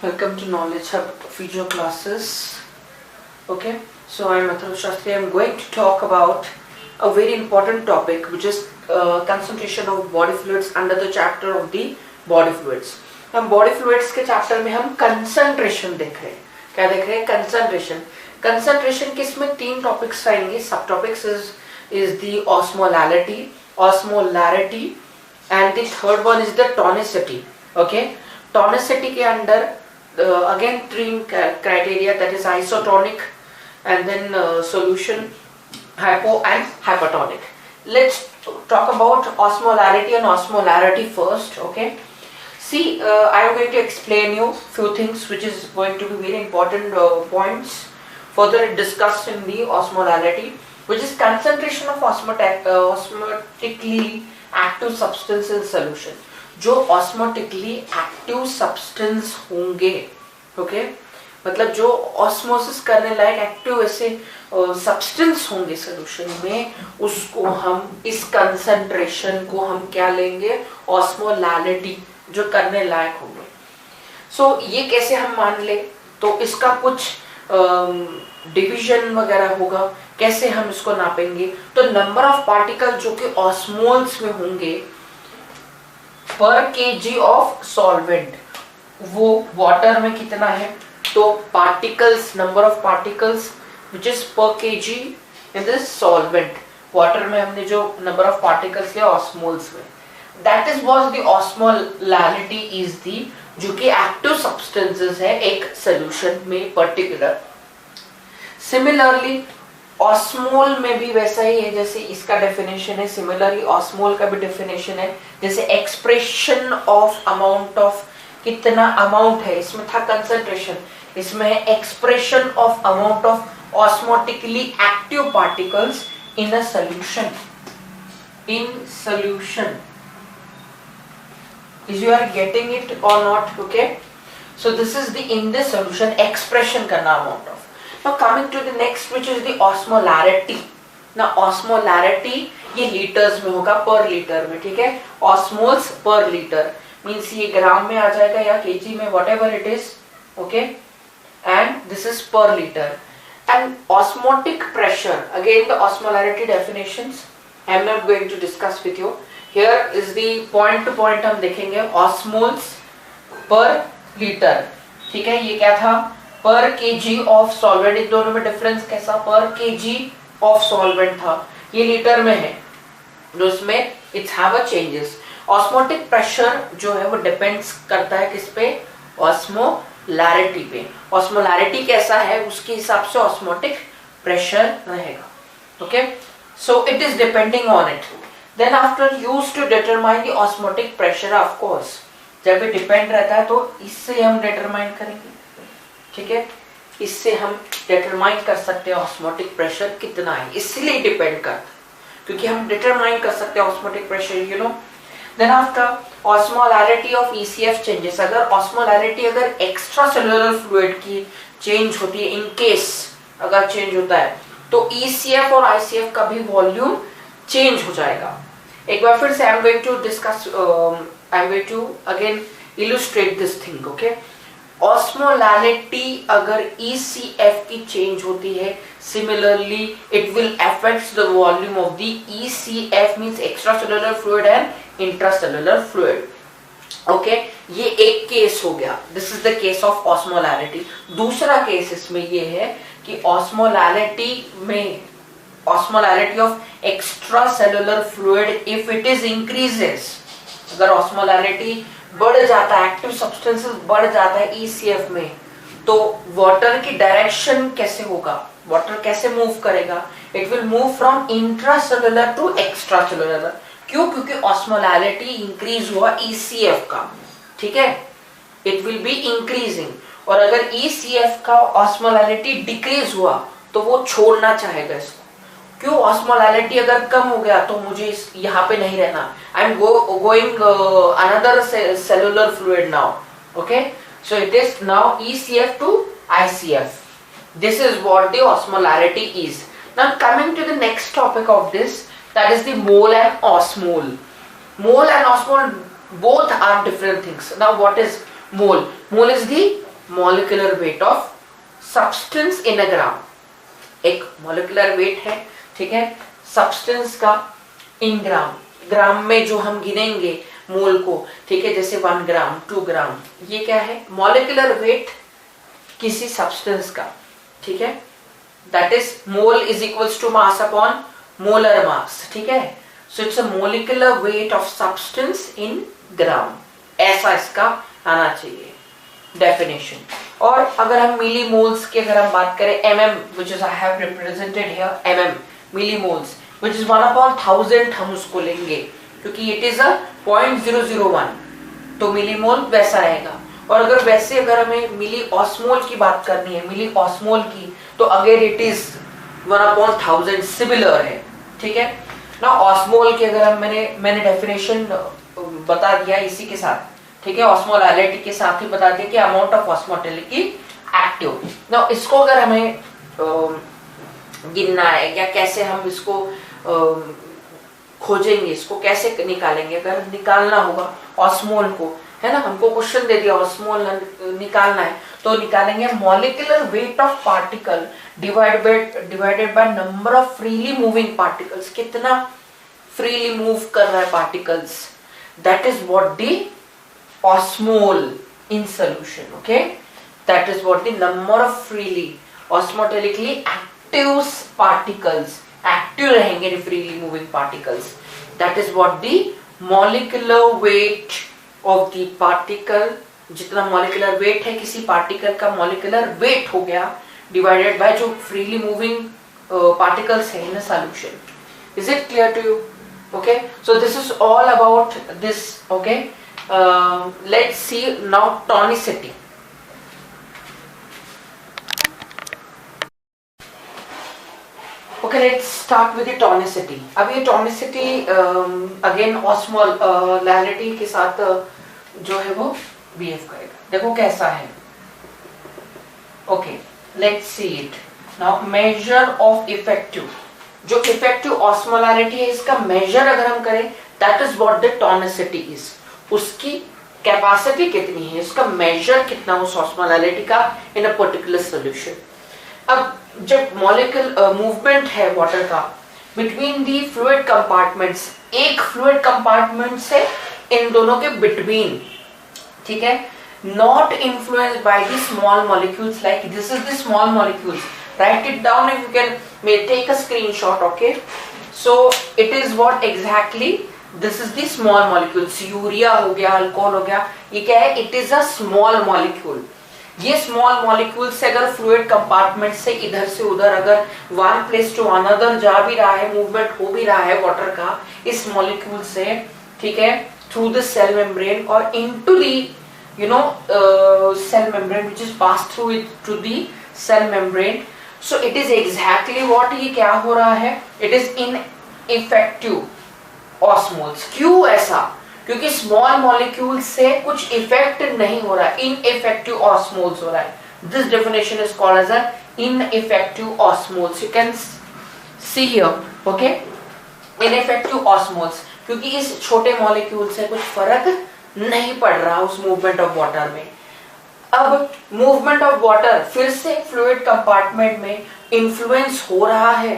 Welcome to Knowledge Hub video classes. Okay, so I am Atul Shastri. I am going to talk about a very important topic, which is concentration of body fluids under the chapter of the body fluids. हम body fluids के chapter में हम concentration देख रहे हैं. क्या देख रहे हैं? Concentration. Concentration के इसमें तीन topics आएंगे. Sub topics is the osmolality, and the third one is the tonicity. Okay, tonicity के अंदर again three criteria, that is isotonic, and then solution, hypo and hypertonic. Let's talk about osmolarity and osmolarity first. Okay, see, I am going to explain you few things which is going to be very important points further discussed in the osmolality, which is concentration of osmotically active substance in solution. जो osmotically active substance होंगे, okay, मतलब जो osmosis करने लायक active ऐसे substance होंगे solution में, उसको हम इस कंसंट्रेशन को हम क्या लेंगे? ऑस्मोलैलिटी, जो करने लायक होंगे. सो ये कैसे हम मान ले? तो इसका कुछ डिवीजन वगैरह होगा. कैसे हम इसको नापेंगे? तो नंबर ऑफ पार्टिकल जो कि ऑस्मोल्स में होंगे पर केजी ऑफ सॉल्वेंट, वो वाटर में कितना है? तो particles, number of particles which is per KG in this solvent. Water में हमने जो नंबर ऑफ पार्टिकल्स लिया ऑस्मोल्स में, that is was the osmolality is the, जो कि एक्टिव सब्सटेंसेस है एक सॉल्यूशन में पर्टिकुलर. सिमिलरली ऑस्मोल में भी वैसा ही है जैसे इसका डेफिनेशन है. सिमिलरली ऑस्मोल का भी डेफिनेशन है जैसे एक्सप्रेशन ऑफ अमाउंट ऑफ, कितना अमाउंट है, इसमें था कंसंट्रेशन, इसमें है expression of amount of osmotically active particles in a solution. In solution, is you are getting it or not? Okay, so this is the in this solution expression करना amount of. Now coming to the next, which is the osmolarity. Now osmolarity ये litres में होगा, पर litre में, ठीक है. Osmoles पर litre means ये ग्राम में आ जाएगा या केजी में, whatever it is, okay, and this is per liter. And osmotic pressure, again the osmolarity definitions I am not going to discuss with you. Here is the point to point हम देखेंगे. Osmoles पर litre, ठीक है. ये क्या था? पर KG of solvent. इन दोनों में डिफरेंस कैसा? पर केजी ऑफ सॉल्वेंट था, ये लीटर में है, जो इसमें it's have a changes. Osmotic pressure जो है वो डिपेंड्स करता है किस पे? ऑस्मोलैरिटी पे. ऑस्मोलैरिटी कैसा है उसके हिसाब से ऑस्मोटिक प्रेशर रहेगा. Okay, so it is depending on it. Then after use to determine the osmotic pressure, of course जब ये डिपेंड रहता है तो इससे हम डिटरमाइन करेंगे, ठीक है. इससे हम डिटरमाइन कर सकते हैं ऑस्मोटिक प्रेशर कितना है, इसलिए डिपेंड करता है क्योंकि हम डिटरमाइन कर सकते हैं osmotic pressure, you know. Then after osmolarity of ECF changes. अगर ऑस्मोलैरिटी अगर एक्स्ट्रा सेलुलर फ्लूइड की चेंज होती है, इन केस अगर चेंज होता है, तो ईसीएफ और आईसीएफ का भी वॉल्यूम चेंज हो जाएगा. एक बार फिर से I am going to discuss, I am going to again illustrate this thing. Okay, osmolarity अगर ECF की चेंज होती है, similarly it will affects the volume of the ECF, means extra cellular fluid and intracellular fluid. Okay, ये एक case हो गया. This is the case of osmolarity. दूसरा case इसमें ये है कि ऑस्मोलैरिटी में, osmolarity of extra cellular fluid if it is increases, अगर ऑस्मोलैरिटी बढ़ जाता है, एक्टिव सब्सटेंसेस बढ़ जाता है ECF में, तो वाटर की डायरेक्शन कैसे होगा? वाटर कैसे मूव करेगा? It will move from intracellular to extracellular. क्यों? क्योंकि ऑस्मोलैरिटी इंक्रीज हुआ ECF का, ठीक है. It will be increasing. और अगर ECF का ऑस्मोलैरिटी डिक्रीज हुआ तो वो छोड़ना चाहेगा इसको. क्यों? ऑस्मोलैरिटी अगर कम हो गया तो मुझे यहाँ पे नहीं रहना, I am going another cellular fluid now. Okay, so it is now ECF to ICF. This is what the osmolarity is. Now coming to the next topic of this, that is the mole and osmole. Mole and osmole both are different things. Now what is mole? Mole is the molecular weight of substance in a gram. एक molecular weight है, ठीक है, substance का in ग्राम, ग्राम में जो हम गिनेंगे मोल को, ठीक है, जैसे 1 ग्राम 2 ग्राम, ये क्या है, molecular weight किसी substance का, ठीक है, that is mole is equals to mass upon molar mass, ठीक है, so it's a molecular weight of substance in gram, ऐसा इसका आना चाहिए डेफिनेशन। और अगर हम मिली मोल्स की अगर हम बात करें, mm which is I have represented here, mm millimoles which is 1/1000 हम उसको लेंगे क्योंकि it is a 0.001, तो मिली मोल वैसा रहेगा। और अगर वैसे अगर हमें मिली ऑस्मोल की बात करनी है, मिली ऑस्मोल की, तो अगर इट इज 1/1000 सिमिलर है, ठीक है ना। ऑस्मोल की अगर हम मैंने डेफिनेशन बता दिया इसी के साथ, ठीक है, ऑस्मोलैरिटी के साथ ही बता दिया कि अमाउंट ऑफ ऑस्मोटिलिटी एक्टिव ना। इसको अगर हमें गिनना है या कैसे हम इसको खोजेंगे, इसको कैसे निकालेंगे, अगर निकालना होगा ऑस्मोल को, है ना, हमको क्वेश्चन दे दिया ऑस्मोल निकालना है, तो निकालेंगे molecular weight of particle divided by number of freely moving particles, कितना फ्रीली मूव कर रहा है particles, that is what the osmole in solution, okay, that is what the number of freely osmotically active particles, active रहेंगे freely moving particles, that is what the molecular weight of the particle, जितना molecular weight है किसी particle का molecular weight हो गया divided by जो freely moving particles है in a solution. Is it clear to you? Okay, so this is all about this, okay. Let's see now tonicity. Okay, let's start with the tonicity. अब ये tonicity again osmolarity के साथ जो है वो behave करेगा। देखो कैसा है। Okay, let's see it. Now measure of effective, जो effective osmolarity है इसका measure अगर हम करें, that is what the tonicity is. उसकी कैपेसिटी कितनी है, इसका मेजर कितना उस ऑस्मोलैरिटी का इन अ पर्टिकुलर सॉल्यूशन। अब जब मॉलिक्यूल मूवमेंट है वाटर का बिटवीन दी फ्लूइड कंपार्टमेंट्स, एक फ्लूइड कंपार्टमेंट से इन दोनों के बिटवीन, ठीक है, not influenced by the small molecules, like this is the small molecules, write it down if you can take a screenshot, okay. So it is what exactly, this is the small molecules, urea हो गया, alcohol हो गया, ये क्या है, it is a small molecule. ये small molecule से अगर फ्लूइड कंपार्टमेंट से इधर से उधर अगर वन प्लेस टू अनदर जा भी रहा है, मूवमेंट हो भी रहा है वाटर का इस मॉलिक्यूल से, ठीक है, थ्रू द सेल मेम्ब्रेन और into the you know cell membrane which is pass through it to the cell membrane. So it is exactly what, ये क्या हो रहा है, इट इज इनइफेक्टिव ऑस्मोल्स। क्यों ऐसा, क्योंकि स्मॉल मॉलिक्यूल से कुछ इफेक्ट नहीं हो रहा है, इनइफेक्टिव ऑस्मोल्स हो रहा है। This definition is called as a ineffective osmoles, you can see here, okay, ineffective osmoles, क्योंकि इस छोटे मॉलिक्यूल से कुछ फर्क नहीं पड़ रहा उस मूवमेंट ऑफ वाटर में। अब मूवमेंट ऑफ वाटर फिर से फ्लूइड कंपार्टमेंट में इन्फ्लुएंस हो रहा है,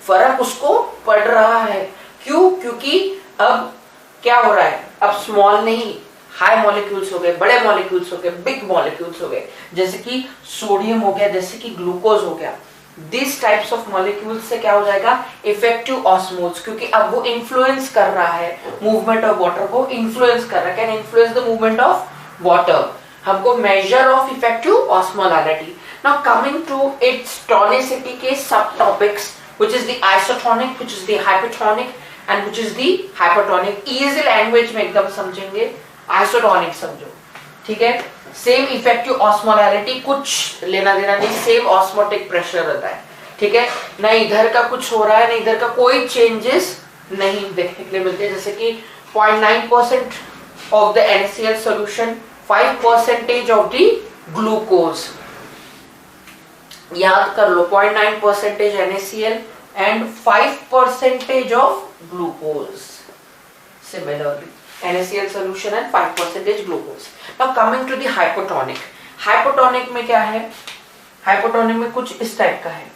फर्क उसको पड़ रहा है। क्यों, क्योंकि अब क्या हो रहा है, अब स्मॉल नहीं हाई मॉलिक्यूल्स हो गए, बड़े मॉलिक्यूल्स हो गए, बिग मॉलिक्यूल्स हो गए, जैसे कि सोडियम हो गया, जैसे कि ग्लूकोज हो गया। दिस टाइप्स ऑफ मॉलिक्यूल्स से क्या हो जाएगा, इफेक्टिव ऑस्मोल्स, क्योंकि अब वो इन्फ्लुएंस कर रहा है मूवमेंट ऑफ वाटर को, इन्फ्लुएंस कर रहा है, can influence the movement of water. हमको measure of effective osmolarity. Now coming to its tonicity के सब topics, which is the isotonic, which is the hypertonic and which is the hypertonic। easy language में एकदम समझेंगे, isotonic समझो, ठीक है। Same effective osmolarity, कुछ लेना देना नहीं, सेम ऑस्मोटिक प्रेशर रहता है, ठीक है, ना इधर का कुछ हो रहा है ना इधर का, कोई चेंजेस नहीं देखने के लिए मिलते, जैसे कि 0.9% of the NaCl solution, 5% of the glucose, याद कर लो, 0.9% NaCl and 5% of glucose. Similarly, NaCl solution and 5% glucose. Now coming to the hypertonic. Hypotonic में क्या है, हाइपोटोनिक में कुछ इस टाइप का है,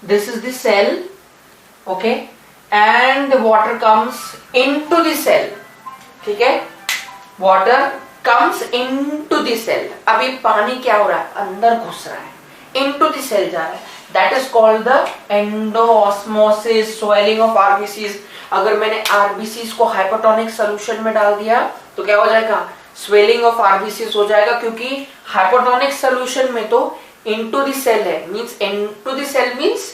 this is the cell, okay, and water comes into the cell, ठीक है, water comes into the cell. अभी पानी क्या हो रहा है, अंदर घुस रहा है, इनटू द सेल जा रहा है, that is called the endosmosis, swelling of RBCs. अगर मैंने आरबीसीज को हाइपोटोनिक सोल्यूशन में डाल दिया तो क्या हो जाएगा, स्वेलिंग ऑफ आरबीसीज हो जाएगा, क्योंकि हाइपोटोनिक सोल्यूशन में तो इनटू द सेल है, means into the cell means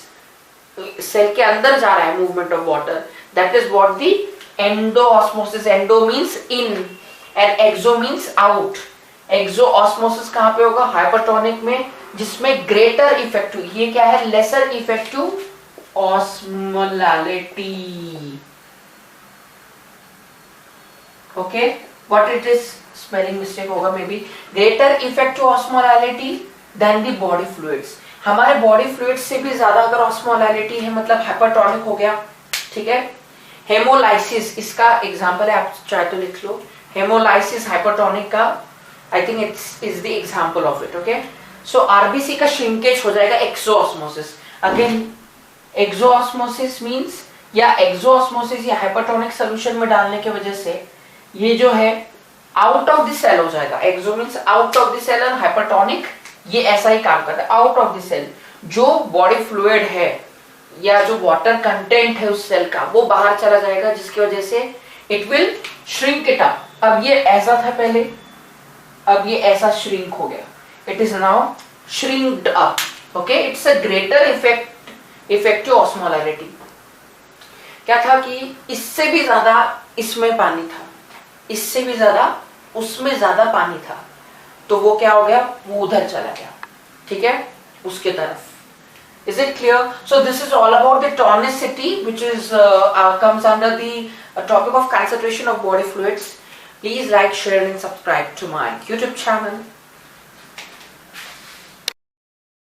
cell के अंदर जा रहा है movement of water, that is what the endosmosis. Endo means in and exo means out. Exosmosis कहां पे होगा, हाइपोटोनिक में, जिसमें ग्रेटर इफेक्टिव, ये क्या है, lesser effective osmolarity, okay, what it is, spelling mistake होगा maybe, greater effective osmolarity than the body fluids. हमारे बॉडी फ्लूइड्स से भी ज्यादा अगर ऑस्मोलैरिटी है मतलब हाइपोटोनिक हो गया, ठीक है। हेमोलाइसिस इसका एग्जांपल है, आप चाहे तो लिख लो, हेमोलाइसिस हाइपोटोनिक का, I think it's is the example of it, okay. So RBC का श्रिंकेज हो जाएगा एक्सोऑस्मोसिस। अगेन एक्सोऑस्मोसिस मींस या एक्सोऑस्मोसिस या हाइपोटोनिक सॉल्यूशन में डालने की वजह से ये जो है आउट ऑफ द सेल हो जाएगा। Exo means out of the cell और हाइपोटोनिक ये ऐसा ही काम करता है, आउट ऑफ द सेल। जो बॉडी फ्लूइड है या जो वाटर कंटेंट है उस सेल का वो बाहर चला जाएगा, जिसकी वजह से it will shrink it up. अब ये ऐसा था पहले, अब ये ऐसा श्रिंक हो गया, it is now shrinked up, okay. It's a greater effective osmolarity. क्या था कि इससे भी ज्यादा इसमें पानी था, इससे भी ज्यादा उसमें ज्यादा पानी था, तो वो क्या हो गया, वो उधर चला गया, ठीक है, उसके तरफ। Is it clear? So this is all about the tonicity, which is comes under the topic of concentration of body fluids. Please like, share and subscribe to my YouTube channel.